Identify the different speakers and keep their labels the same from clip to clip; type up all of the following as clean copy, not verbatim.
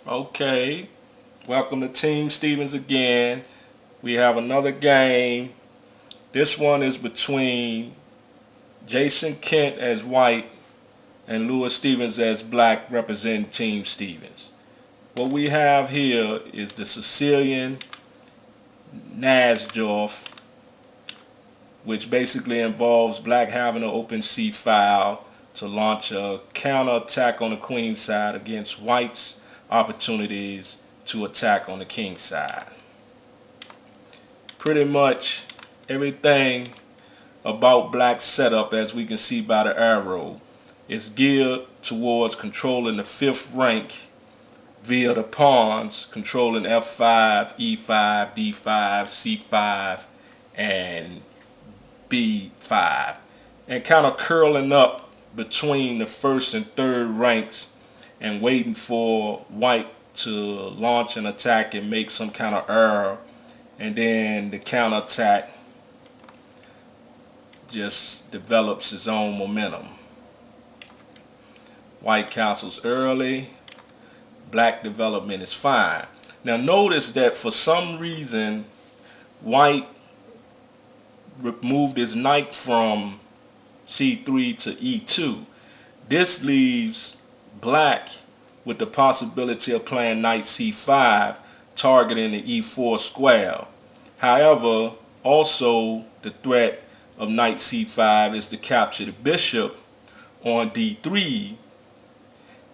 Speaker 1: Okay, welcome to Teamstevens again. We have another game. This one is between Jason Kent as white and Lewis Stevens as black representing Team Stevens. What we have here is the Sicilian Nasdorf, which basically involves black having an open C file to launch a counterattack on the queen side against white's opportunities to attack on the king side. Pretty much everything about black setup, as we can see by the arrow, is geared towards controlling the fifth rank via the pawns, controlling f5, e5, d5, c5, and b5, and kind of curling up between the first and third ranks and waiting for white to launch an attack and make some kind of error, and then the counterattack just develops its own momentum. White castles early, black development is fine. Now notice that for some reason white moved his knight from c3 to e2. This leaves black with the possibility of playing knight c5, targeting the e4 square. However, also the threat of knight c5 is to capture the bishop on d3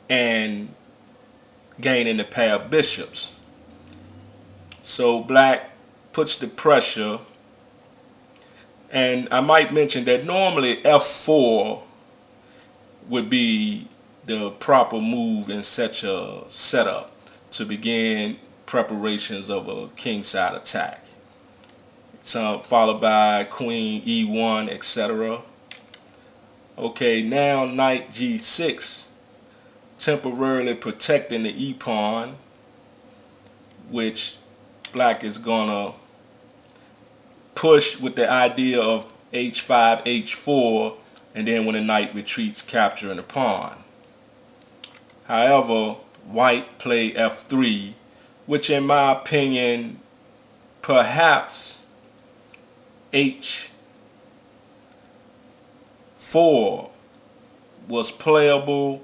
Speaker 1: and gaining the pair of bishops. So black puts the pressure, and I might mention that normally f4 would be the proper move in such a setup to begin preparations of a kingside attack. So followed by queen e1, etc. Okay, now knight g6, temporarily protecting the e pawn, which black is gonna push with the idea of h5, h4, and then when the knight retreats, capturing the pawn. However, white played f3, which in my opinion, perhaps h4 was playable.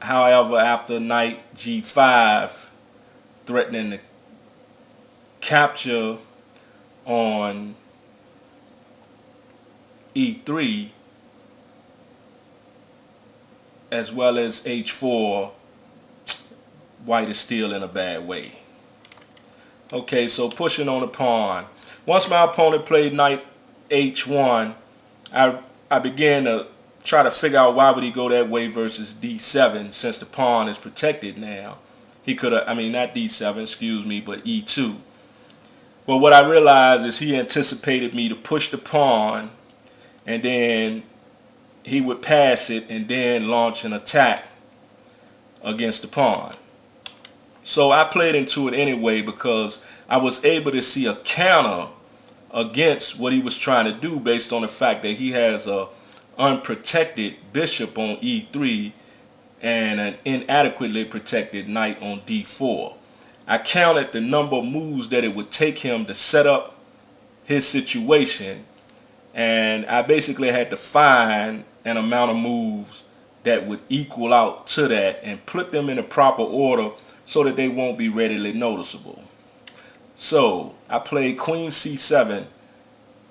Speaker 1: However, after knight g5, threatening to capture on e3, as well as h4, white is still in a bad way. Okay, so pushing on the pawn. Once my opponent played knight h1, I began to try to figure out why would he go that way versus d7, since the pawn is protected now. He could have, not d7, excuse me, but e2. But what I realized is he anticipated me to push the pawn, and then he would pass it and then launch an attack against the pawn. So I played into it anyway because I was able to see a counter against what he was trying to do based on the fact that he has a unprotected bishop on e3 and an inadequately protected knight on d4. I counted the number of moves that it would take him to set up his situation, and I basically had to find an amount of moves that would equal out to that and put them in a proper order so that they won't be readily noticeable. So I played queen c7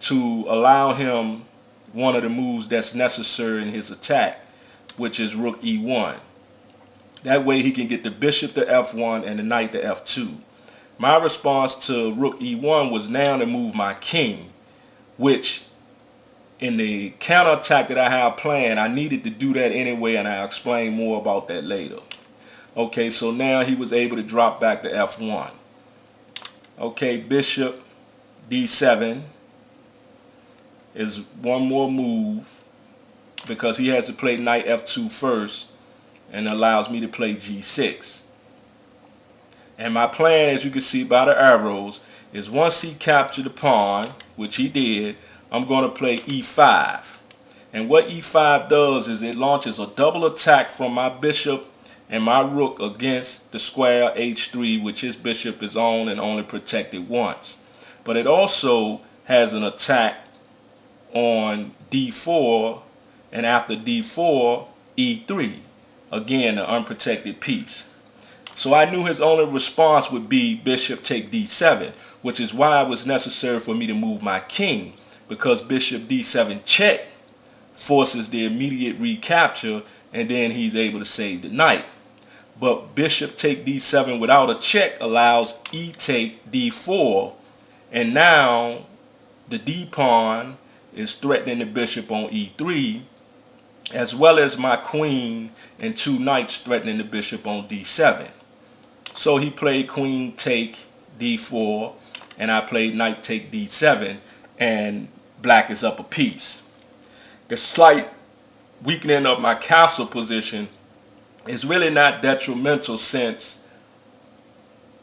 Speaker 1: to allow him one of the moves that's necessary in his attack, which is rook e1. That way he can get the bishop to f1 and the knight to f2. My response to rook e1 was now to move my king, which in the counterattack that I have planned, I needed to do that anyway, and I'll explain more about that later. Okay, so now he was able to drop back to f1. Okay, bishop d7 is one more move because he has to play knight f2 first, and allows me to play g6. And my plan, as you can see by the arrows, is once he captured the pawn, which he did, I'm going to play e5. And what e5 does is it launches a double attack from my bishop and my rook against the square h3, which his bishop is on and only protected once. But it also has an attack on d4, and after d4, e3, again an unprotected piece. So I knew his only response would be bishop take d7, which is why it was necessary for me to move my king, because bishop d7 check forces the immediate recapture, and then he's able to save the knight. But bishop take d7 without a check allows e take d4, and now the d pawn is threatening the bishop on e3, as well as my queen and two knights threatening the bishop on d7. So he played queen take d4, and I played knight take d7, and black is up a piece. The slight weakening of my castle position is really not detrimental, since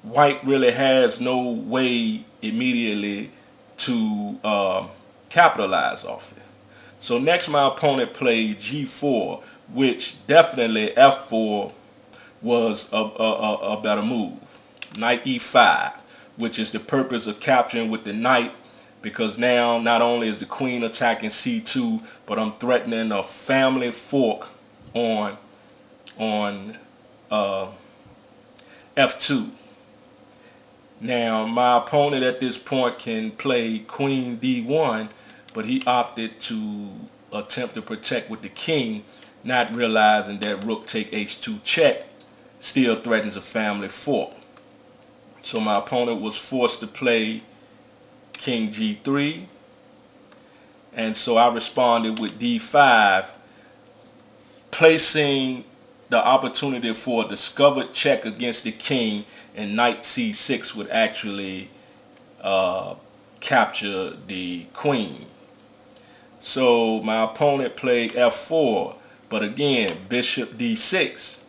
Speaker 1: white really has no way immediately to capitalize off it. So next my opponent played g4, which definitely f4 was a better move. Knight e5, which is the purpose of capturing with the knight, because now not only is the queen attacking c2, but I'm threatening a family fork on f2. Now my opponent at this point can play queen d1, but he opted to attempt to protect with the king, not realizing that rook take h2 check still threatens a family fork. So my opponent was forced to play king g3, and so I responded with d5, placing the opportunity for a discovered check against the king, and knight c6 would actually capture the queen. So my opponent played f4, but again bishop d6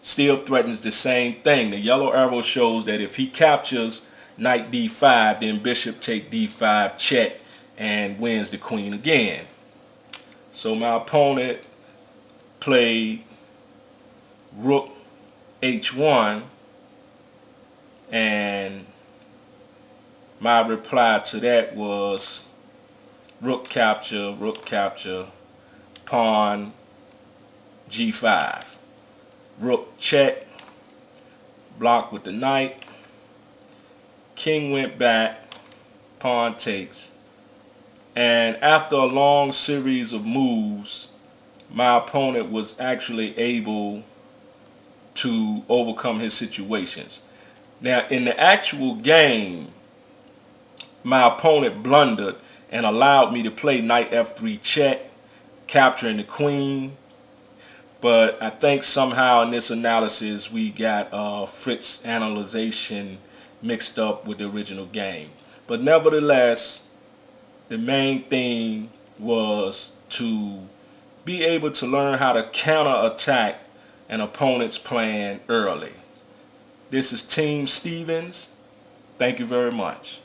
Speaker 1: still threatens the same thing. The yellow arrow shows that if he captures knight d5, then bishop take d5 check and wins the queen again. So my opponent played rook h1, and my reply to that was rook capture, pawn g5, rook check, block with the knight, king went back, pawn takes, and after a long series of moves, my opponent was actually able to overcome his situations. Now in the actual game, my opponent blundered and allowed me to play knight f3 check, capturing the queen. But I think somehow in this analysis we got Fritz analyzation mixed up with the original game. But nevertheless, the main thing was to be able to learn how to counterattack an opponent's plan early. This is Teamstevens. Thank you very much.